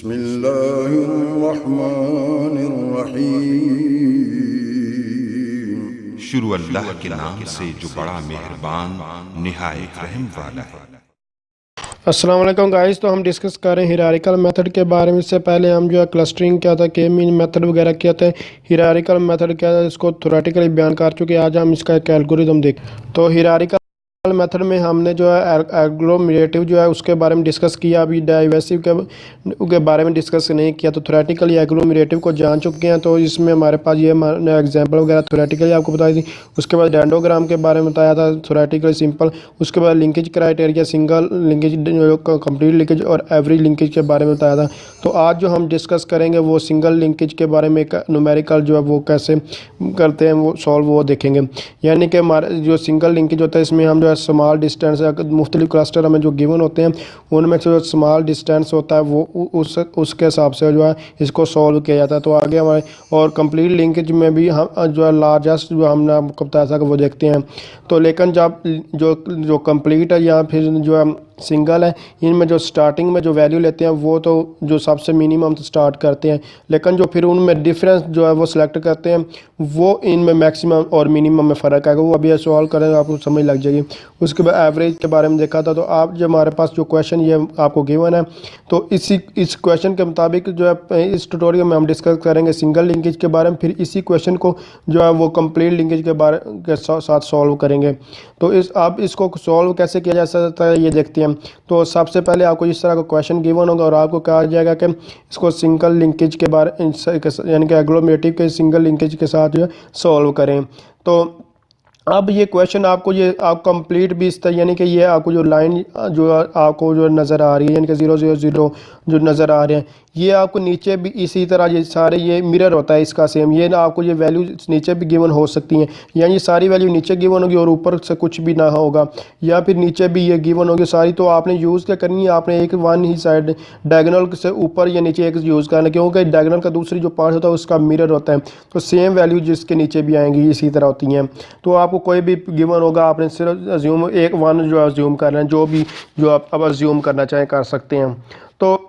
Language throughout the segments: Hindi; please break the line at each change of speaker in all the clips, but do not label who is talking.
बिस्मिल्लाहिर्रहमानिर्रहीम।
शुरू अल्लाह के नाम से जो बड़ा मेहरबान निहायत रहम वाला है।
अस्सलाम वालेकुम गाइस। तो हम डिस्कस कर रहे हैं हिरारिकल मेथड के बारे में। इससे पहले हम जो है क्लस्टरिंग क्या था, के मीन मेथड वगैरह क्या था, हिरारिकल मेथड क्या था, इसको थ्योरेटिकली बयान कर चुके हैं। आज हम इसका एक एल्गोरिथम देखें। तो हिरारिकल मेथड में हमने जो है एग्लोमेरेटिव जो है उसके बारे में डिस्कस किया, अभी डाइवर्सिव के बारे में डिस्कस नहीं किया। तो थ्योरेटिकली एग्लोमेरेटिव को जान चुके हैं। तो इसमें हमारे पास ये एग्जांपल वगैरह थ्योरेटिकली आपको बताई थी। उसके बाद डेंडोग्राम के बारे में बताया था थ्योरेटिकली सिंपल। उसके बाद linkage criteria, single linkage, complete linkage और एवरी लिंकेज के बारे में बताया था। तो आज जो हम डिस्कस करेंगे वो सिंगल लिंकेज के बारे में, एक न्यूमेरिकल जो है वो कैसे करते हैं वो सॉल्व वो देखेंगे। यानी कि हमारे जो सिंगल लिंकेज होता है इसमें हम जो स्मॉल डिस्टेंस मुख्तलिफ क्लस्टर हमें जो गिवन होते हैं उनमें से जो स्मॉल डिस्टेंस होता है वो उसके हिसाब से जो है इसको सॉल्व किया जाता है। तो आगे हमारे और कंप्लीट लिंकेज में भी हम जो है लार्जेस्ट जो हमने आपको बताया था कि वो देखते हैं। तो लेकिन जब जो कंप्लीट है या फिर जो है सिंगल है, इनमें जो स्टार्टिंग में जो वैल्यू लेते हैं वो तो जो सबसे मिनिमम से स्टार्ट करते हैं, लेकिन जो फिर उनमें डिफरेंस जो है वो सिलेक्ट करते हैं वो इनमें मैक्सिमम और मिनिमम में फ़र्क आएगा। वो अभी सॉल्व करेंगे आपको समझ लग जाएगी। उसके बाद एवरेज के बारे में देखा था। तो आप जो हमारे पास जो क्वेश्चन ये आपको गिवन है तो इस क्वेश्चन के मुताबिक जो है इस ट्यूटोरियल में हम डिस्कस करेंगे सिंगल लिंकेज के बारे में। फिर इसी क्वेश्चन को जो है वो कंप्लीट लिंकेज के बारे के साथ सॉल्व करेंगे। तो आप इसको सॉल्व कैसे किया जा सकता है ये देखते हैं। तो सबसे पहले आपको इस तरह का क्वेश्चन गिवन होगा और आपको कहा जाएगा कि इसको सिंगल लिंकेज के बारे यानी कि एग्लोमेरेटिव के सिंगल लिंकेज के साथ जो है सॉल्व करें। तो अब ये क्वेश्चन आपको ये आप कंप्लीट भी इस तरह यानी कि ये आपको जो लाइन जो आपको जो नज़र आ रही है यानी कि 0 0 0 जो नज़र आ रहे हैं ये आपको नीचे भी इसी तरह ये सारे ये मिरर होता है इसका सेम। ये ना आपको ये वैल्यू नीचे भी गिवन हो सकती हैं, यानी सारी वैल्यू नीचे गिवन होगी और ऊपर से कुछ भी ना होगा, या फिर नीचे भी ये गिवन होगी सारी। तो आपने यूज़ क्या करनी है, आपने एक वन ही साइड डायगोनल से ऊपर या नीचे एक यूज़ करना, क्योंकि डायगोनल का दूसरी जो पार्ट होता है उसका मिरर होता है। तो सेम वैल्यू जिसके नीचे भी आएंगी इसी तरह होती हैं। तो आपको कोई भी गिवन होगा आपने सिर्फ अज्यूम एक वन जो अज्यूम करना है, जो भी जो आप अब अज्यूम करना चाहें कर सकते हैं। तो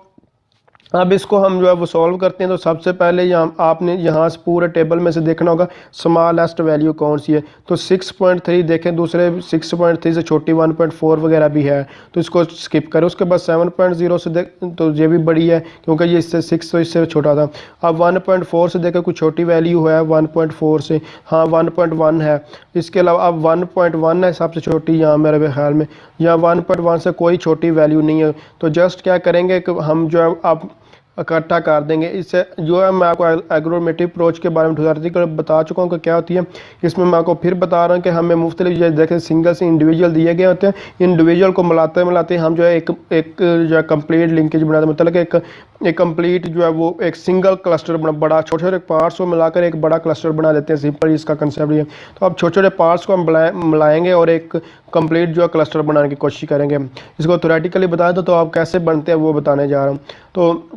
अब इसको हम जो है वो सॉल्व करते हैं। तो सबसे पहले आपने यहाँ से पूरे टेबल में से देखना होगा स्मॉलेस्ट वैल्यू कौन सी है। तो 6.3 देखें, दूसरे 6.3 से छोटी 1.4 वगैरह भी है तो इसको स्किप करें। उसके बाद 7.0 से देख तो ये भी बड़ी है क्योंकि ये इससे 6 तो इससे छोटा था। अब 1.4 से देखें कुछ छोटी वैल्यू है 1.4 से, हाँ 1.1 है। इसके अलावा अब 1.1 है सबसे छोटी यहाँ मेरे ख्याल में, या 1.1 से कोई छोटी वैल्यू नहीं है। तो जस्ट क्या करेंगे कि हम जो है आप इकट्ठा कर देंगे। इससे जो है मैं आपको एग्लोमेरेटिव अप्रोच के बारे में थ्योरेटिकली बता चुका हूँ कि क्या होती है। इसमें मैं आपको फिर बता रहा हूँ कि हमें मुख्तलिफ ये देखें सिंगल से इंडिविजुअल दिए गए होते हैं, इंडिविजुअल को मिलाते हम जो है एक जो है कंप्लीट लिंकेज बनाते हैं। मतलब एक कंप्लीट जो है वो एक सिंगल क्लस्टर बड़ा छोटे छोटे पार्ट्स को मिलाकर एक बड़ा क्लस्टर बना देते हैं। सिंपल इसका कंसेप्ट ये है। तो अब छोटे छोटे पार्ट्स को हम मिलाएंगे और एक कंप्लीट जो है क्लस्टर बनाने की कोशिश करेंगे। इसको थ्योरेटिकली बताया तो आप कैसे बनते हैं वो बताने जा रहा हूँ। तो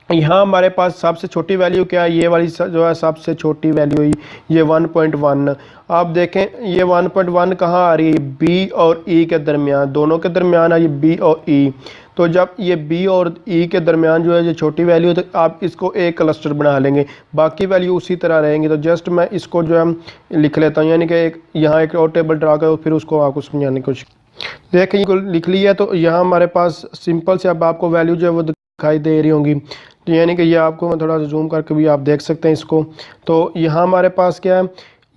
यहाँ हमारे पास सबसे छोटी वैल्यू क्या है, ये वाली जो है सबसे छोटी वैल्यू ये 1.1। आप देखें ये 1.1 कहाँ आ रही है, बी और ई के दरमियान, दोनों के दरमियान है ये बी और ई। तो जब ये बी और ई के दरमियान जो है ये छोटी वैल्यू है तो आप इसको एक क्लस्टर बना लेंगे, बाकी वैल्यू उसी तरह रहेंगी। तो जस्ट मैं इसको जो है लिख लेता हूँ, यानी कि एक यहाँ एक और टेबल ड्रा कर फिर उसको आपको समझाने की कोशिश। देखिए लिख लिया। तो यहाँ हमारे पास सिंपल से अब आपको वैल्यू जो है वो दिखाई दे रही होंगी। तो यानी कि ये आपको मैं थोड़ा जूम करके भी आप देख सकते हैं इसको। तो यहाँ हमारे पास क्या है,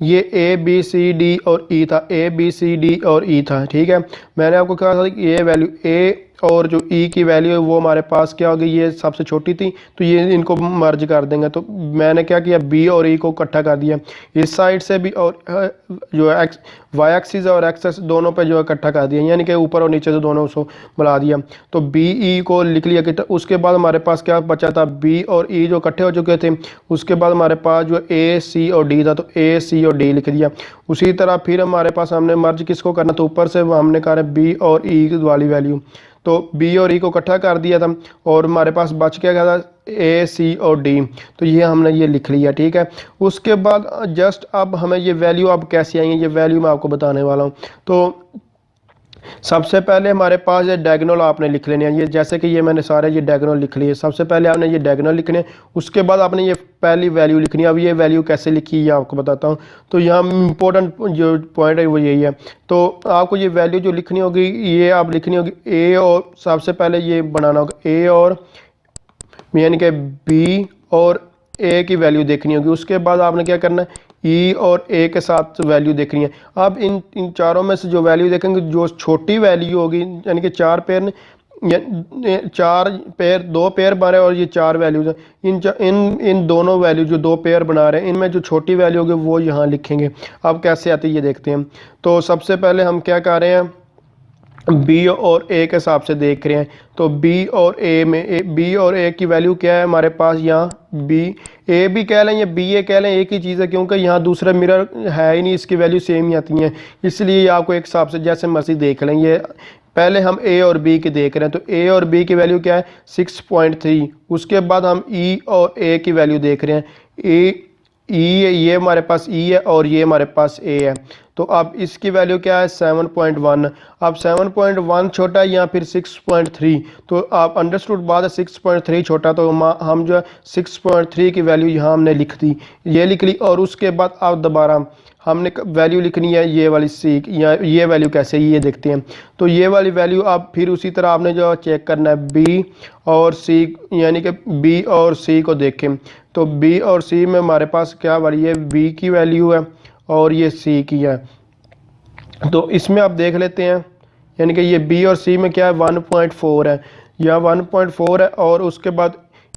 ये ए बी सी डी और ई था, ए बी सी डी और ई था, ठीक है। मैंने आपको कहा था कि ये वैल्यू ए और जो ई की वैल्यू है वो हमारे पास क्या होगी, ये सबसे छोटी थी तो ये इनको मर्ज कर देंगे। तो मैंने क्या किया, बी और ई को इकट्ठा कर दिया इस साइड से भी, और जो है एक्स वाई एक्सिस और एक्स एक्सिस दोनों पे जो है इकट्ठा कर दिया, यानी कि ऊपर और नीचे से दोनों उसको मिला दिया। तो बी ई को लिख लिया कि उसके बाद हमारे पास क्या बचा था, बी और ई जो इकट्ठे हो चुके थे। उसके बाद हमारे पास जो ए सी और डी था तो ए सी और डी लिख दिया। उसी तरह फिर हमारे पास हमने मर्ज किसको करना, तो ऊपर से हमने कहा बी और ई वाली वैल्यू, तो बी और ई को इकट्ठा कर दिया था और हमारे पास बच क्या था ए सी और डी। तो ये हमने ये लिख लिया, ठीक है। उसके बाद जस्ट अब हमें ये वैल्यू अब कैसे आएंगे, ये वैल्यू मैं आपको बताने वाला हूँ। तो सबसे पहले हमारे पास ये डायगोनल आपने लिख लेने हैं। ये जैसे कि ये मैंने सारे ये डायगोनल लिख लिए। सबसे पहले आपने ये डायगोनल लिखने हैं, उसके बाद आपने ये पहली वैल्यू लिखनी है। अब ये वैल्यू कैसे लिखी है आपको बताता हूँ। तो यहाँ इंपॉर्टेंट जो पॉइंट है वो यही है। तो आपको ये वैल्यू जो लिखनी होगी ये आप लिखनी होगी ए, और सबसे पहले ये बनाना होगा ए और यानी कि बी और ए की वैल्यू देखनी होगी। उसके बाद आपने क्या करना है, ई और ए के साथ वैल्यू देखनी है। अब इन चारों में से जो वैल्यू देखेंगे, जो छोटी वैल्यू होगी, यानी कि चार पेयर चार पेयर, दो पेयर बना रहे हैं और ये चार वैल्यूज हैं। इन दोनों वैल्यू जो दो पेयर बना रहे हैं, इनमें जो छोटी वैल्यू होगी वो यहाँ लिखेंगे। अब कैसे आती है ये देखते हैं। तो सबसे पहले हम क्या कर रहे हैं, बी और ए के हिसाब से देख रहे हैं। तो बी और ए में बी और ए की वैल्यू क्या है हमारे पास, यहाँ बी ए भी कह लें या बी ए कह लें, एक ही चीज़ है, क्योंकि यहाँ दूसरा मिरर है ही नहीं, इसकी वैल्यू सेम ही आती हैं। इसलिए आपको एक हिसाब से जैसे मर्जी देख लें। ये पहले हम ए और बी की देख रहे हैं। तो ए और बी की वैल्यू क्या है, 6.3। उसके बाद हम ई और ए की वैल्यू देख रहे हैं। ये हमारे पास ई है और ये हमारे पास ए है। तो अब इसकी वैल्यू क्या है, 7.1। अब 7.1 छोटा है या फिर 6.3, तो आप अंडरस्टूड बात है, 6.3 छोटा, तो हम जो है 6.3 की वैल्यू यहाँ हमने लिख दी, ये लिख ली। और उसके बाद अब दोबारा हमने वैल्यू लिखनी है ये वाली सी, या ये वैल्यू कैसे, ये देखते हैं। तो ये वाली वैल्यू आप फिर उसी तरह आपने जो चेक करना है बी और सी, यानी कि बी और सी को देखें। तो बी और सी में हमारे पास क्या वाली है, बी की वैल्यू है और ये सी की है। तो इसमें आप देख लेते हैं, यानी कि ये बी और सी में क्या है, 1.4 है, या 1.4 है। और उसके बाद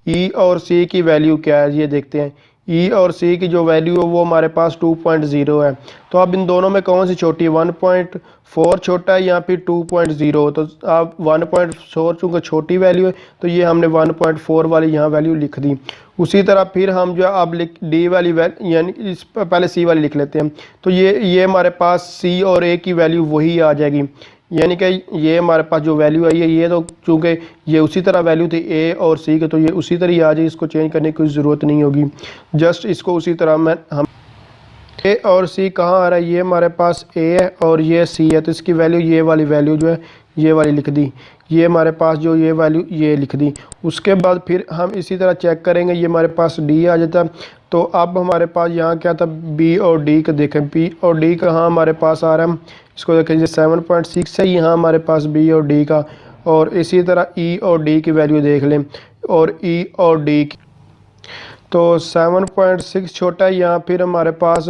ई और सी की वैल्यू क्या है ये देखते हैं। ई और सी की जो वैल्यू है वो हमारे पास 2.0 है। तो अब इन दोनों में कौन सी छोटी है, 1.4 छोटा है या फिर 2.0। तो आप 1.4 चूँकि छोटी वैल्यू है तो ये हमने 1.4 वाली यहाँ वैल्यू लिख दी। उसी तरह फिर हम जो अब डी वाली यानी इस पहले सी वाली लिख लेते हैं। तो ये हमारे पास सी और ए की वैल्यू वही आ जाएगी, यानी कि ये हमारे पास जो वैल्यू आई है, ये तो चूँकि ये उसी तरह वैल्यू थी ए और सी के, तो ये उसी तरह ही आ जाए, इसको चेंज करने की कोई ज़रूरत नहीं होगी। जस्ट इसको उसी तरह हम ए और सी कहाँ आ रहा है, ये हमारे पास ए है और ये सी है, तो इसकी वैल्यू ये वाली वैल्यू जो है ये वाली लिख दी। ये हमारे पास जो ये वैल्यू ये लिख दी। उसके बाद फिर हम इसी तरह चेक करेंगे, ये हमारे पास डी आ जाता है। तो अब हमारे पास यहाँ क्या था, बी और डी का देखें, बी और डी कहाँ हमारे पास आ रहा है, इसको देखें, 7.6 है यहाँ हमारे पास बी और डी का। और इसी तरह ई और डी की वैल्यू देख लें, और ई और डी की तो 7.6 छोटा है, यहाँ फिर हमारे पास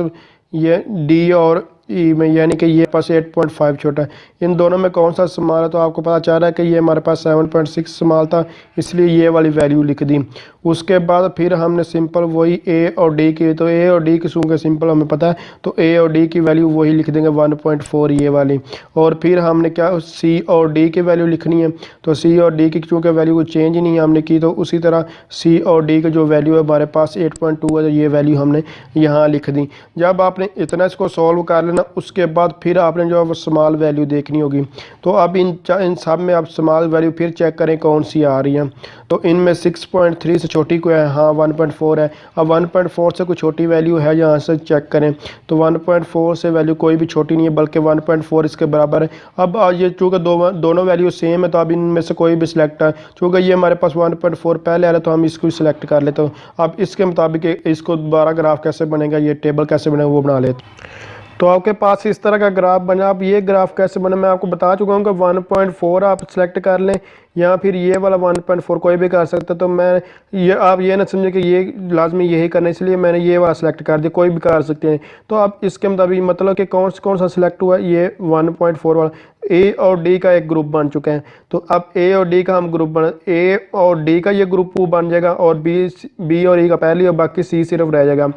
ये डी और ई में, यानी कि ये पास 8.5 छोटा है। इन दोनों में कौन सा इस्तेमाल है, तो आपको पता चल रहा है कि ये हमारे पास 7.6 इस्तेमाल था, इसलिए ये वाली वैल्यू लिख दी। उसके बाद फिर हमने सिंपल वही ए और डी की, तो ए और डी की चूँकि सिंपल हमें पता है, तो ए और डी की वैल्यू वही लिख देंगे 1.4 ये वाली। और फिर हमने क्या सी और डी की वैल्यू लिखनी है। तो सी और डी की चूँकि वैल्यू को चेंज ही नहीं हमने की, तो उसी तरह सी और डी की जो वैल्यू है हमारे पास 8.2 है, तो ये वैल्यू हमने यहाँ लिख दी। जब आपने इतना इसको सॉल्व कर लेना, उसके बाद फिर आपने जो है वो स्मॉल वैल्यू देखनी होगी। तो अब इन सब में आप स्मॉल वैल्यू फिर चेक करें कौन सी आ रही है। तो इनमें 6.3 से छोटी कोई है, हाँ 1.4 है। अब 1.4 से कोई छोटी वैल्यू है, यहाँ से चेक करें। तो 1.4 से वैल्यू कोई भी छोटी नहीं है, बल्कि 1.4 इसके बराबर है। अब ये चूँकि दोनों वैल्यू सेम है, तो अब इनमें से कोई भी सिलेक्ट है। चूँकि ये हमारे पास 1.4 पहले आ रहा है, तो हम इसको सिलेक्ट कर लेते हैं। अब इसके मुताबिक इसको दोबारा ग्राफ कैसे बनेगा, ये टेबल कैसे बनेगा वो बना लेते हैं। तो आपके पास इस तरह का ग्राफ बना। अब ये ग्राफ कैसे बना मैं आपको बता चुका हूँ कि 1.4 आप सेलेक्ट कर लें, या फिर ये वाला 1.4 कोई भी कर सकता है। तो मैं ये आप ये ना समझे कि ये लाजमी यही करना, इसलिए मैंने ये वाला सेलेक्ट कर दिया, कोई भी कर सकते हैं। तो आप इसके मुताबिक मतलब कि कौन सा सिलेक्ट हुआ, ये 1.4 वाला। ए और डी का एक ग्रुप बन चुके हैं। तो अब ए और डी का हम ग्रुप बना, ए और डी का ये ग्रुप बन जाएगा, और बी और ई का पहले, और बाकी सी सिर्फ रह जाएगा।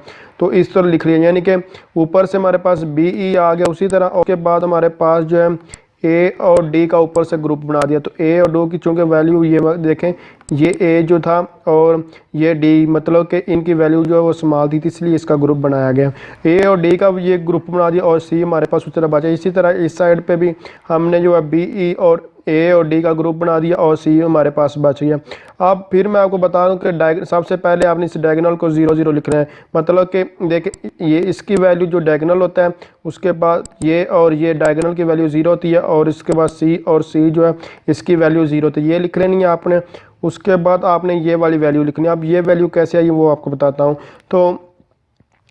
तो इस तरह लिख लिया, यानी कि ऊपर से हमारे पास बी ई आ गया। उसी तरह उसके बाद हमारे पास जो है ए और डी का ऊपर से ग्रुप बना दिया। तो ए और डी की चूँकि वैल्यू ये देखें, ये ए जो था और ये डी, मतलब कि इनकी वैल्यू जो है वो स्मॉल थी, इसलिए इसका ग्रुप बनाया गया। ए और डी का ये ग्रुप बना दिया, और सी हमारे पास उस तरह बचा। इसी तरह इस साइड पे भी हमने जो है बी ई और ए और डी का ग्रुप बना दिया और सी हमारे पास बच गया। अब फिर मैं आपको बता दूं कि सबसे पहले आपने इस डायगोनल को 0 0 लिखना है, मतलब कि देखिए ये इसकी वैल्यू जो डायगोनल होता है उसके बाद ये और ये डायगोनल की वैल्यू 0 होती है और इसके बाद सी और सी जो है इसकी वैल्यू 0 होती है, ये लिख लेनी है आपने। उसके बाद आपने ये वाली वैल्यू लिखनी है। अब ये वैल्यू कैसे आई वो आपको बताता हूँ। तो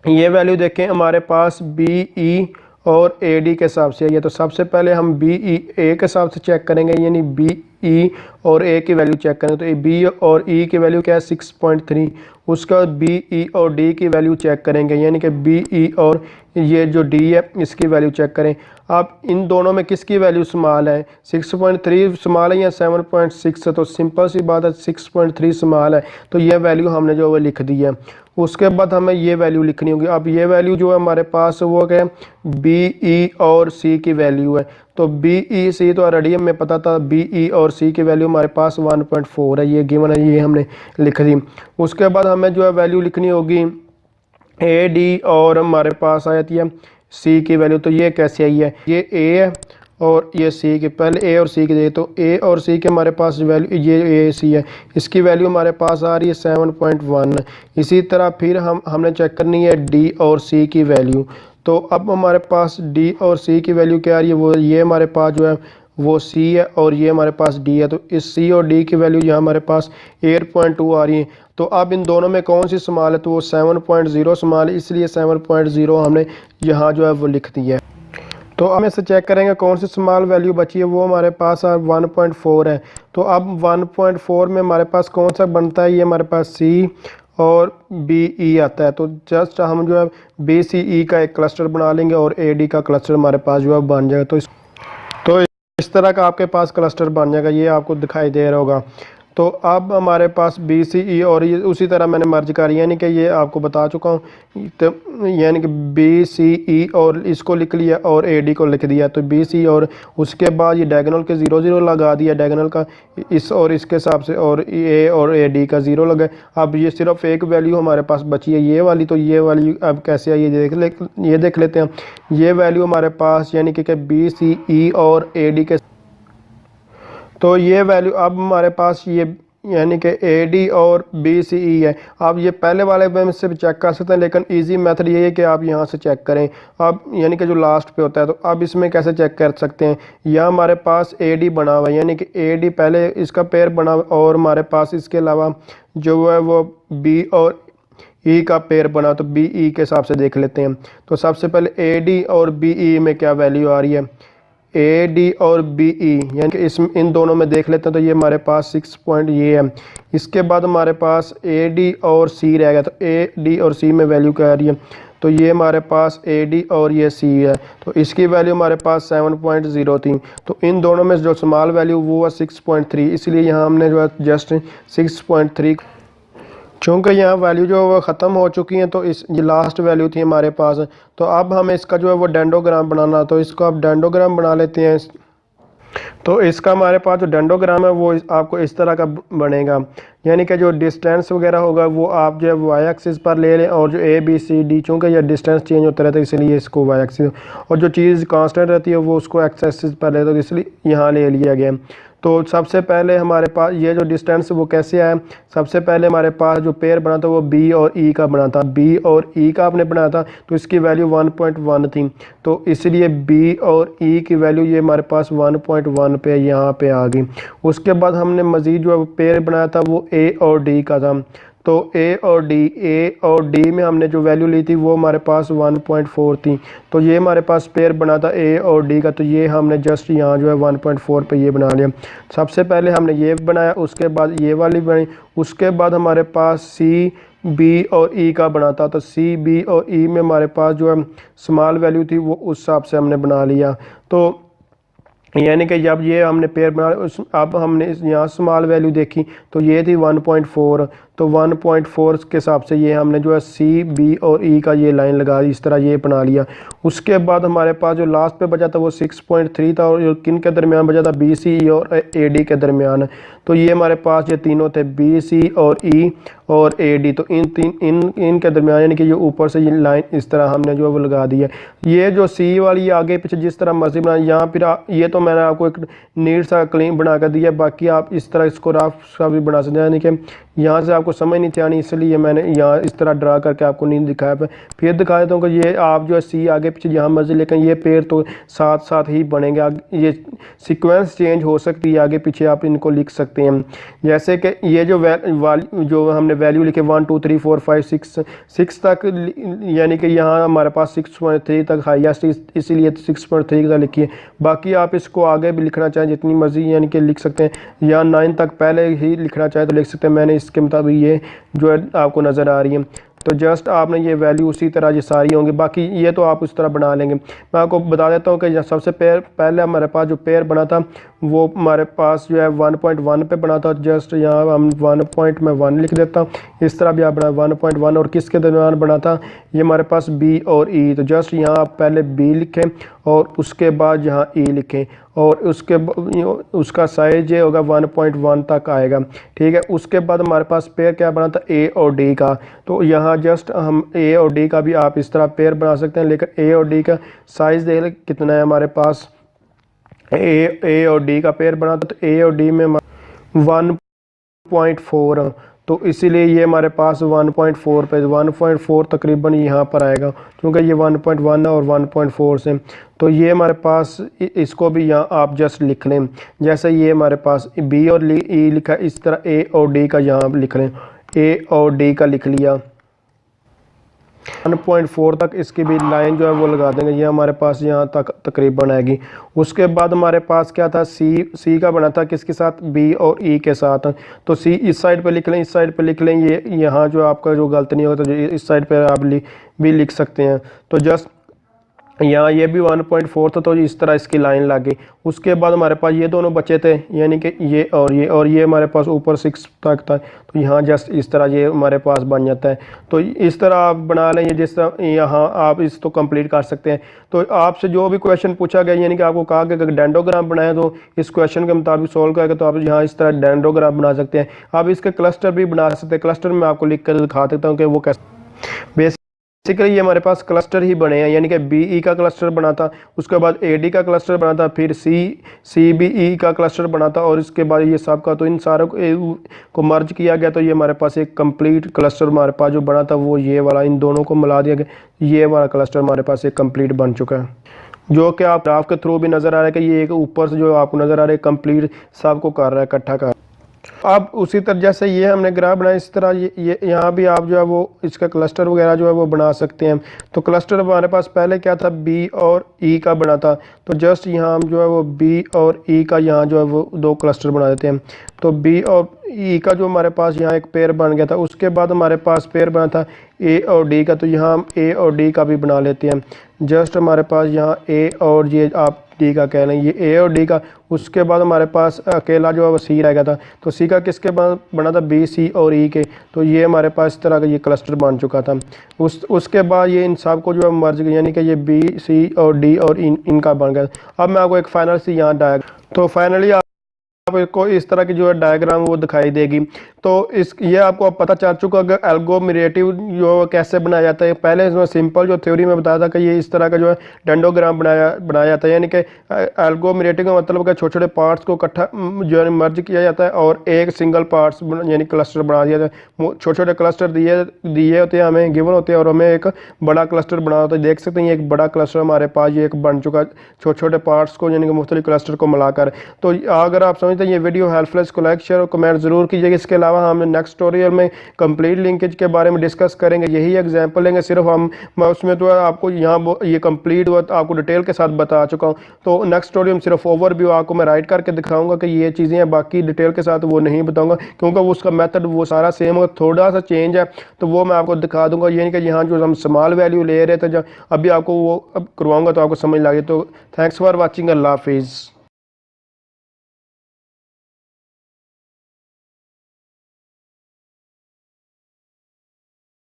ये वैल्यू देखें हमारे पास बी ई और ए डी के हिसाब से आई है। तो सबसे पहले हम बी ई ए के हिसाब से चेक करेंगे, यानी बी ई और ए की वैल्यू चेक करें। तो बी और ई की वैल्यू क्या है 6.3। उसके बाद बी ई और डी की वैल्यू चेक करेंगे, यानी कि बी ई और ये जो डी है इसकी वैल्यू चेक करें। अब इन दोनों में किसकी वैल्यू स्मॉल है, 6.3 स्मॉल है या 7.6 है? तो सिंपल सी बात है 6.3 स्मॉल है, तो ये वैल्यू हमने जो है लिख दी है। उसके बाद हमें ये वैल्यू लिखनी होगी। अब ये वैल्यू जो है हमारे पास वो क्या है, बी ई और सी की वैल्यू है। तो बी ई सी तो ऑलरेडी हमें पता था, बी ई और सी की वैल्यू हमारे पास 1.4 है, ये गिवन है, ये हमने लिख दी। उसके बाद हमें जो है वैल्यू लिखनी होगी ए डी और हमारे पास आती है सी की वैल्यू। तो ये कैसे आई है, ये ए है और ये सी की, पहले ए और सी की देखिए। तो ए और सी के हमारे पास वैल्यू, ये ए सी है, इसकी वैल्यू हमारे पास आ रही है 7.1। इसी तरह फिर हमने चेक करनी है डी और सी की वैल्यू। तो अब हमारे पास डी और सी की वैल्यू क्या आ रही है, वो ये हमारे पास जो है वो सी है और ये हमारे पास डी है। तो इस सी और डी की वैल्यू यहाँ हमारे पास 8.2 आ रही है। तो अब इन दोनों में कौन सी स्मॉल है, तो वो 7.0 स्मॉल है, इसलिए 7.0 हमने यहाँ जो है वो लिख दी है। तो अब इसे चेक करेंगे कौन सी स्मॉल वैल्यू बची है, वो हमारे पास 1.4 है। तो अब 1.4 में हमारे पास कौन सा बनता है, ये हमारे पास सी और बी ई आता है। तो जस्ट हम जो है बी सी ई का एक क्लस्टर बना लेंगे और ए डी का क्लस्टर हमारे पास जो है बन जाएगा। तो इस तरह का आपके पास क्लस्टर बन जाएगा, ये आपको दिखाई दे रहा होगा। तो अब हमारे पास बी सी ई और ये उसी तरह मैंने मर्ज करी, यानी कि ये आपको बता चुका हूँ। तो यानी कि बी सी ई और इसको लिख लिया और ए डी को लिख दिया। तो बी सी और उसके बाद ये डायगोनल के 0 0 लगा दिया, डायगोनल का इस और इसके हिसाब से, और ए डी का 0 लगा। अब ये सिर्फ एक वैल्यू हमारे पास बची है ये वाली। तो ये वाली अब कैसे आई ये देख लेते हैं। ये वैल्यू हमारे पास यानी कि बी सी ई और ए डी के, तो ये वैल्यू अब हमारे पास ये यानी कि ए डी और बी सी ई है। आप ये पहले वाले में से भी चेक कर सकते हैं, लेकिन इजी मेथड ये है कि आप यहाँ से चेक करें। अब यानी कि जो लास्ट पे होता है, तो अब इसमें कैसे चेक कर सकते हैं, यहाँ हमारे पास ए डी बना हुआ है, यानी कि ए डी पहले इसका पेयर बना हुआ, और हमारे पास इसके अलावा जो है वो बी और ई का पेयर बना। तो बी ई के हिसाब से देख लेते हैं। तो सबसे पहले ए डी और बी ई में क्या वैल्यू आ रही है, ए डी और बी ई, यानी कि इन दोनों में देख लेते हैं। तो ये हमारे पास 6 पॉइंट ये है। इसके बाद हमारे पास ए डी और सी रह गया। तो ए डी और सी में वैल्यू क्या आ रही है, तो ये हमारे पास ए डी और ये सी है। तो इसकी वैल्यू हमारे पास 7.0 थी। तो इन दोनों में जो स्मॉल वैल्यू वो है 6.3, इसलिए यहाँ हमने जो है जस्ट 6.3, चूँकि यहाँ वैल्यू जो वो ख़त्म हो चुकी हैं, तो ये लास्ट वैल्यू थी हमारे पास। तो अब हमें इसका जो है वो डेंडोग्राम बनाना, तो इसको आप डेंडोग्राम बना लेते हैं। तो इसका हमारे पास जो डेंडोग्राम है वो आपको इस तरह का बनेगा, यानी कि जो डिस्टेंस वगैरह होगा वो आप जो है वाई एक्सिस पर ले लें, और जो ए बी सी डी, चूँकि यह डिस्टेंस चेंज होता रहता है इसलिए इसको वाई एक्सिस, और जो चीज़ कांस्टेंट रहती है वो उसको एक्स एक्सिस पर ले, तो इसलिए यहाँ ले लिया गया। तो सबसे पहले हमारे पास ये जो डिस्टेंस वो कैसे आया, सबसे पहले हमारे पास जो पेयर बना था वो बी और ई का बना था। बी और ई का आपने बनाया था, तो इसकी वैल्यू 1.1 थी, तो इसलिए बी और ई की वैल्यू ये हमारे पास 1.1 पे यहाँ पे आ गई। उसके बाद हमने मज़ीद जो पेयर बनाया था वो ए और डी का था। तो ए और डी में हमने जो वैल्यू ली थी वो हमारे पास 1.4 थी। तो ये हमारे पास पेयर बना था ए और डी का, तो ये हमने जस्ट यहाँ जो है 1.4 पे ये बना लिया। सबसे पहले हमने ये बनाया, उसके बाद ये वाली बनी, उसके बाद हमारे पास सी बी और ई का बना था। तो सी बी और ई में हमारे पास जो है स्मॉल वैल्यू थी वो उस हिसाब से हमने बना लिया। तो यानी कि जब ये हमने पेयर बना, अब हमने यहाँ स्मॉल वैल्यू देखी तो ये थी 1.4, तो 1.4 के हिसाब से ये हमने जो है सी बी और ई का ये लाइन लगा दी, इस तरह ये बना लिया। उसके बाद हमारे पास जो लास्ट पे बचा था वो 6.3 था, और किन के दरमियान बचा था, बी सी ई और ए डी के दरमियान। तो ये हमारे पास ये तीनों थे, बी सी और ई, और AD, तो इनके दरमियान यानी कि ये ऊपर से ये लाइन इस तरह हमने जो है वो लगा दी है। ये जो C वाली आगे पीछे जिस तरह मर्जी बना, यहाँ फिर ये तो मैंने आपको एक नीट सा क्लीन बना कर दिया, बाकी आप इस तरह इसको रफ सा भी बना सकते हैं, यानी कि यहाँ से आपको समझ नहीं थी आनी, इसलिए मैंने यहाँ इस तरह ड्रा करके आपको नहीं दिखाया। फिर दिखा देता हूँ कि ये आप जो है C आगे पीछे जहाँ मर्जी, लेकिन ये पेड़ तो साथ साथ ही बनेंगे। ये सीक्वेंस चेंज हो सकती है, आगे पीछे आप इनको लिख सकते हैं। जैसे कि ये जो हमने वैल्यू लिखे 1 2 3 4 5 6 तक, यानी कि यहाँ हमारे पास 6.3 तक हाईएस्ट, इसीलिए 6.3 तक लिखिए। बाकी आप इसको आगे भी लिखना चाहें जितनी मर्जी यानी कि लिख सकते हैं, या 9 तक पहले ही लिखना चाहे तो लिख सकते हैं। मैंने इसके मुताबिक ये जो है आपको नज़र आ रही है, तो जस्ट आपने ये वैल्यू उसी तरह ये सारी होंगी, बाकी ये तो आप उस तरह बना लेंगे। मैं आपको बता देता हूँ कि सबसे पहले हमारे पास जो पेयर बना था वो हमारे पास जो है 1.1 पे बना था। जस्ट यहाँ हम 1 लिख देता हूँ, इस तरह भी आप बना 1.1, और किसके दरमियान बना था, ये हमारे पास B और E, तो जस्ट यहाँ आप पहले B लिखें और उसके बाद यहाँ E लिखें, और उसका साइज ये होगा 1.1 तक आएगा, ठीक है। उसके बाद हमारे पास पेयर क्या बना था, A और D का, तो यहाँ जस्ट हम A और D का भी आप इस तरह पेयर बना सकते हैं, लेकिन A और D का साइज़ देख लें कितना है हमारे पास। A और D का पेयर बना था, तो A और D में 1.4, तो इसीलिए ये हमारे पास 1.4 पे 1.4 तकरीबन यहाँ पर आएगा, क्योंकि ये 1.1 है और 1.4 से, तो ये हमारे पास इसको भी यहाँ आप जस्ट लिख लें। जैसे ये हमारे पास B और E लिखा, इस तरह A और D का यहाँ लिख लें, A और D का लिख लिया। 1.4 तक इसकी भी लाइन जो है वो लगा देंगे, ये हमारे पास यहाँ तक तकरीबन आएगी। उसके बाद हमारे पास क्या था, सी का बना था किसके साथ, B और E के साथ, तो C इस साइड पे लिख लें, इस साइड पे लिख लें, ये यहाँ जो आपका जो गलत नहीं होगा तो इस साइड पे आप भी लिख सकते हैं। तो जस्ट यहाँ ये भी 1.4 था, तो इस तरह इसकी लाइन लग गई। उसके बाद हमारे पास ये दोनों बचे थे, यानी कि ये और ये हमारे पास ऊपर 6 तक था, तो यहाँ जस्ट इस तरह ये हमारे पास बन जाता है। तो इस तरह आप बना लें, ये जिस तरह यहाँ आप इसको कंप्लीट कर सकते हैं। तो आपसे जो भी क्वेश्चन पूछा गया, यानी कि आपको कहा कि अगर डेंडोग्राम बनाए तो इस क्वेश्चन के मुताबिक सोल्व करेगा, तो आप यहाँ इस तरह डेंडोग्राम बना सकते हैं। आप इसके क्लस्टर भी बना सकते हैं, क्लस्टर में आपको लिख कर दिखा देता हूँ कि वो कैसे। बेसिकली ये हमारे पास क्लस्टर ही बने हैं, यानी कि BE का क्लस्टर बना था, उसके बाद AD का क्लस्टर बना था, फिर CBE का क्लस्टर बना था, और इसके बाद ये सब का, तो इन सारों को मर्ज किया गया, तो ये हमारे पास एक कंप्लीट क्लस्टर हमारे पास जो बना था वो ये वाला, इन दोनों को मिला दिया गया, ये वाला क्लस्टर हमारे पास एक कंप्लीट बन चुका है, जो कि आप ग्राफ के थ्रू भी नज़र आ रहा है कि ये एक ऊपर से जो आपको नज़र आ रहा है कंप्लीट सब को कर रहा है, इकट्ठा कर। अब उसी तरह जैसे ये हमने ग्राफ बनाया, इस तरह ये यहाँ भी आप जो है वो इसका क्लस्टर वगैरह जो है वो बना सकते हैं। तो क्लस्टर हमारे पास पहले क्या था, B और E का बना था, तो जस्ट यहाँ हम जो है वो B और E का यहाँ जो है वो 2 क्लस्टर बना देते हैं। तो B और E का जो हमारे पास यहाँ एक पेयर बन गया था, उसके बाद हमारे पास पेयर बना था A और D का, तो यहाँ हम A और D का भी बना लेते हैं। जस्ट हमारे पास यहाँ A और ये आप D का कह लें, ये A और D का। उसके बाद हमारे पास अकेला जो है वो C रह गया था, तो C का किसके बाद बना था, B C और E के, तो ये हमारे पास इस तरह का ये क्लस्टर बन चुका था। उसके बाद ये इन सब को जो है मर्ज, यानी कि ये B C और D और इनका बन गया। अब मैं आपको एक फाइनल सी यहाँ डायग्राम, तो फाइनली आपको इस तरह की जो है डायग्राम वो दिखाई देगी। तो ये आपको पता चल चुका अगर एल्गोमेरेटिव जो कैसे बनाया जाता है। पहले इसमें सिंपल जो थ्योरी में बताया था कि ये इस तरह का जो है डेंडोग्राम बनाया जाता है, यानी कि एल्गोमेरेटिव का मतलब कि छोटे छोटे पार्ट्स को इकट्ठा जो है मर्ज किया जाता है और एक सिंगल पार्ट्स यानी क्लस्टर बना दिया जाता है। छोटे छोटे क्लस्टर दिए होते हैं, हमें गिवन होते हैं, और हमें एक बड़ा क्लस्टर बना होता है। देख सकते हैं एक बड़ा क्लस्टर हमारे पास ये एक बन चुका है, छोटे छोटे पार्ट्स को यानी कि मुख्तलिफ क्लस्टर को मिलाकर। तो अगर आप समझते हैं ये वीडियो हेल्पफुल, इसको लाइक शेयर और कमेंट जरूर कीजिएगा। इसके अलावा हम नेक्स्ट ट्यूटोरियल में कंप्लीट लिंकेज के बारे में डिस्कस करेंगे, यही एग्जांपल लेंगे सिर्फ हम, मैं उसमें तो आपको यहाँ ये कंप्लीट हुआ आपको डिटेल के साथ बता चुका हूँ। तो नेक्स्ट ट्यूटोरियल में सिर्फ ओवरव्यू आपको मैं राइट करके दिखाऊंगा कि ये चीज़ें हैं, बाकी डिटेल के साथ वो नहीं बताऊंगा क्योंकि उसका मेथड वो सारा सेम होगा, थोड़ा सा चेंज है, तो वो मैं आपको दिखा दूंगा। यानी कि यहाँ जो हम स्मॉल वैल्यू ले रहे थे, जब अभी आपको वो अब करवाऊंगा तो आपको समझ लगे। तो थैंक्स फॉर वॉचिंग, अल्लाह हाफिज़।